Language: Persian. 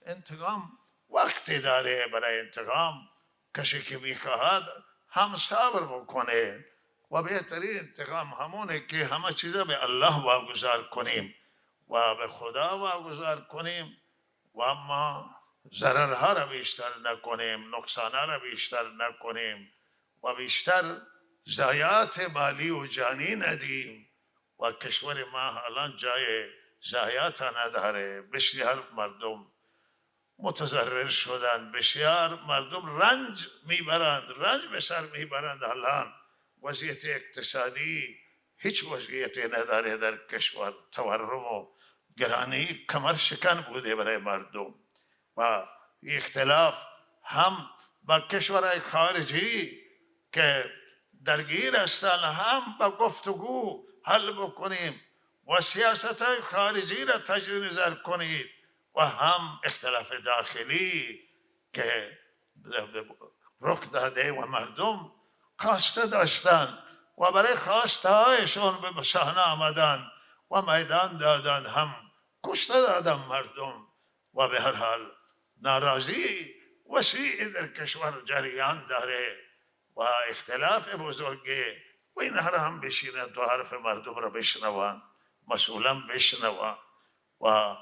انتقام وقتی داره برای انتقام. کسی که میخواهد هم صبر بکنه و بهترین انتقام همونه که همه چیزا به الله واگذار کنیم و به خدا واگذار کنیم و اما ضررها را بیشتر نکنیم، نقصانها را بیشتر نکنیم و بیشتر ضایعات مالی و جانی ندیم. و کشور ما الان جای ضایعات نداره. بسیار مردم متضرر شدند، بسیار مردم رنج به سر میبرند. الان وضعیت اقتصادی هیچ وضعیتی نداره در کشور. تورم و گرانی کمر شکن بوده برای مردم و اختلاف هم با کشورهای خارجی که درگیر هستند هم با گفتگو حل بکنیم و سیاست های خارجی را تجدید نظر کنید و هم اختلاف داخلی که رخ داده و مردم خواسته داشتند و برای خواسته هایشون به صحنه آمدند و میدان دادند، هم کشته دادند مردم و به هر حال ناراضی وسیع در کشور جریان داره و اختلاف بزرگه و اینها را هم بشینند تو حرف مردم را بشنوند، مسئولان بشنوند و